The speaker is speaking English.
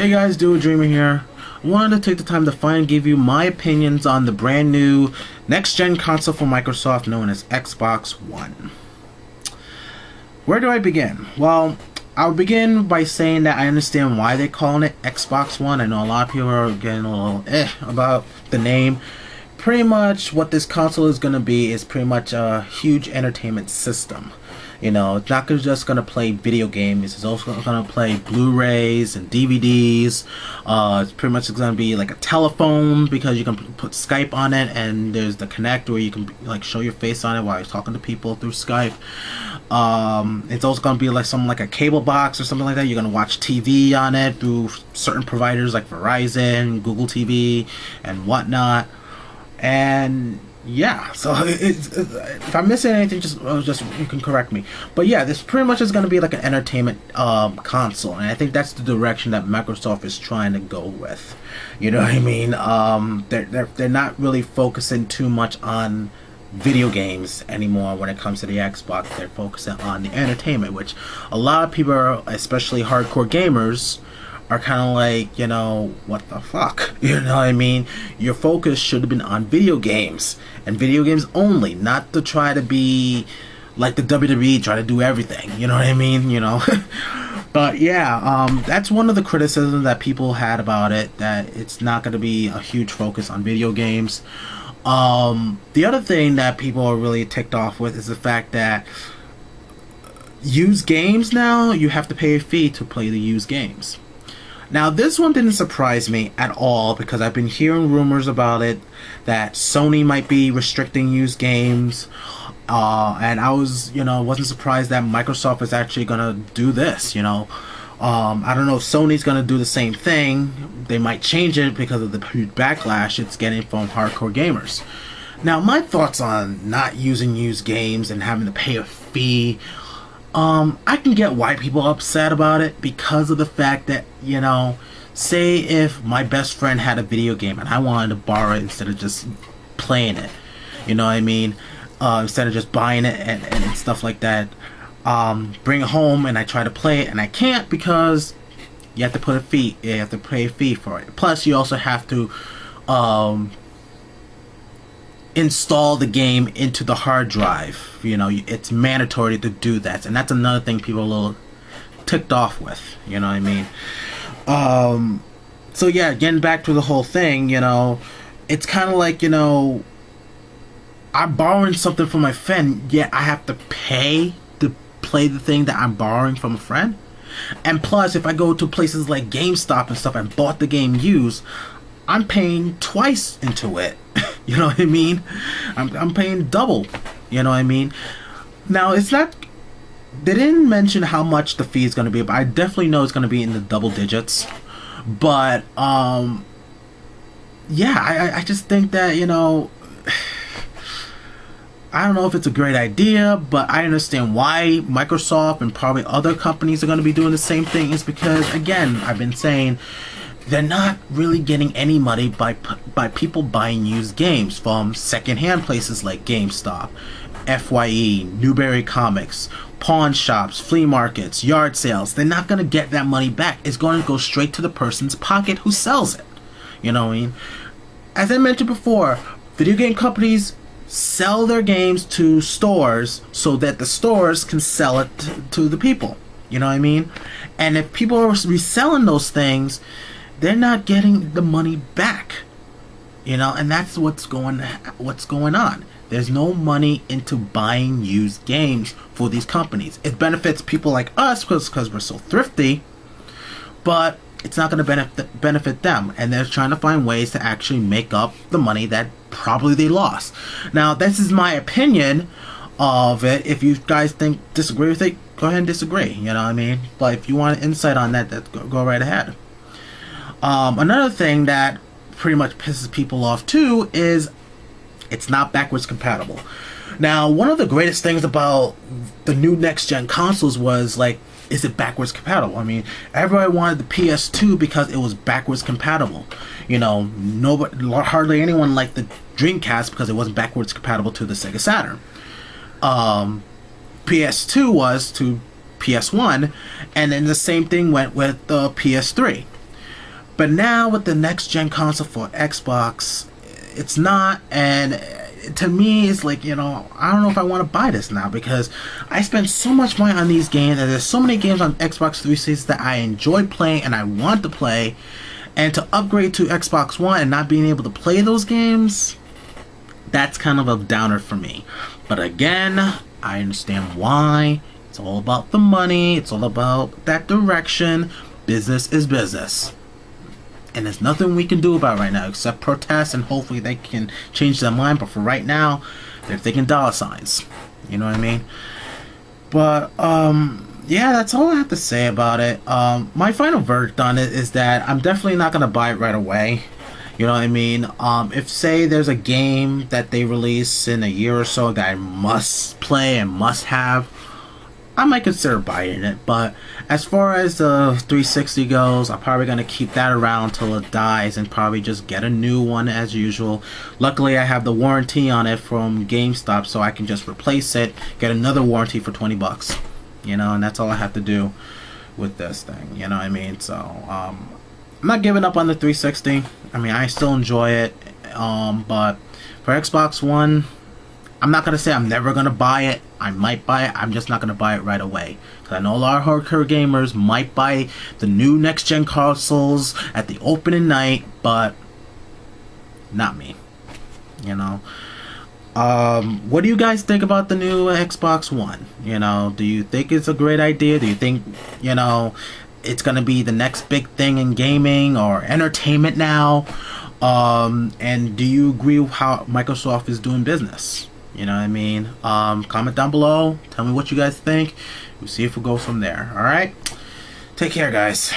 Hey guys, Do a Dreamer here. I wanted to take the time to finally give you my opinions on the brand new next-gen console from Microsoft known as Xbox One. Where do I begin? Well, I'll begin by saying that I understand why they're calling it Xbox One. I know a lot of people are getting a little about the name. Pretty much what this console is going to be is pretty much a huge entertainment system. You know, it's not just going to play video games. It's also going to play Blu-rays and DVDs. It's pretty much going to be like a telephone because you can put Skype on it, and there's the Connect where you can like show your face on it while you're talking to people through Skype. It's also going to be like something like a cable box or something like that. You're going to watch TV on it through certain providers like Verizon, Google TV, and whatnot. And yeah, so if I'm missing anything, just you can correct me. But yeah, this pretty much is going to be like an entertainment console, and I think that's the direction that Microsoft is trying to go with. You know what I mean? They're not really focusing too much on video games anymore when it comes to the Xbox. They're focusing on the entertainment, which a lot of people, especially hardcore gamers, are kind of like, you know, what the fuck? You know what I mean? Your focus should have been on video games, and video games only, not to try to be like the WWE, try to do everything. You know what I mean? You know? But yeah, that's one of the criticisms that people had about it, that it's not going to be a huge focus on video games. The other thing that people are really ticked off with is the fact that used games now, you have to pay a fee to play the used games. Now, this one didn't surprise me at all because I've been hearing rumors about it, that Sony might be restricting used games, and I wasn't surprised that Microsoft is actually gonna do this. You know, I don't know if Sony's gonna do the same thing. They might change it because of the huge backlash it's getting from hardcore gamers. Now, my thoughts on not using used games and having to pay a fee. I can get why people are upset about it because of the fact that, you know, say if my best friend had a video game and I wanted to borrow it instead of just playing it, you know what I mean? Instead of just buying it and stuff like that, bring it home and I try to play it and I can't because you have to put a fee, you have to pay a fee for it. Plus, you also have to, install the game into the hard drive. You know, it's mandatory to do that, and that's another thing people are a little ticked off with. You know what I mean? So yeah, getting back to the whole thing, you know, it's kind of like, you know, I'm borrowing something from my friend, yet I have to pay to play the thing that I'm borrowing from a friend. And plus, if I go to places like GameStop and stuff and bought the game used, I'm paying twice into it. You know what I mean? I'm paying double. You know what I mean? Now, it's not... They didn't mention how much the fee is going to be, but I definitely know it's going to be in the double digits. But, yeah, I just think that, you know... I don't know if it's a great idea, but I understand why Microsoft and probably other companies are going to be doing the same thing. Is because, again, I've been saying... They're not really getting any money by people buying used games from secondhand places like GameStop, FYE, Newberry Comics, pawn shops, flea markets, yard sales. They're not going to get that money back. It's going to go straight to the person's pocket who sells it. You know what I mean? As I mentioned before, video game companies sell their games to stores so that the stores can sell it to the people. You know what I mean? And if people are reselling those things, they're not getting the money back, you know, and that's what's going on. There's no money into buying used games for these companies. It benefits people like us because we're so thrifty, but it's not going to benefit them, and they're trying to find ways to actually make up the money that probably they lost. Now, this is my opinion of it. If you guys disagree with it, go ahead and disagree. You know what I mean? But if you want an insight on that, go right ahead. Another thing that pretty much pisses people off too is it's not backwards compatible. Now, one of the greatest things about the new next-gen consoles was, like, is it backwards compatible? I mean, everybody wanted the PS2 because it was backwards compatible. You know, hardly anyone liked the Dreamcast because it wasn't backwards compatible to the Sega Saturn. PS2 was to PS1, and then the same thing went with the PS3. But now with the next gen console for Xbox, it's not, and to me it's like, you know, I don't know if I want to buy this now, because I spend so much money on these games, and there's so many games on Xbox 360 that I enjoy playing and I want to play, and to upgrade to Xbox One and not being able to play those games, that's kind of a downer for me. But again, I understand why. It's all about the money, it's all about that direction. Business is business, and there's nothing we can do about it right now except protest, and hopefully they can change their mind. But for right now, they're thinking dollar signs. You know what I mean? But yeah, that's all I have to say about it. My final verdict on it is that I'm definitely not gonna buy it right away. You know what I mean? If say there's a game that they release in a year or so that I must play and must have, I might consider buying it. But as far as the 360 goes, I'm probably going to keep that around till it dies and probably just get a new one as usual. Luckily, I have the warranty on it from GameStop, so I can just replace it, get another warranty for 20 bucks. You know, and that's all I have to do with this thing. You know what I mean? So, I'm not giving up on the 360. I mean, I still enjoy it. But for Xbox One, I'm not going to say I'm never going to buy it. I might buy it. I'm just not going to buy it right away. Because I know a lot of hardcore gamers might buy the new next-gen consoles at the opening night, but not me. You know? What do you guys think about the new Xbox One? You know, do you think it's a great idea? Do you think, you know, it's going to be the next big thing in gaming or entertainment now? And do you agree with how Microsoft is doing business? You know what I mean? Comment down below. Tell me what you guys think. We'll see if we go from there. Alright? Take care, guys.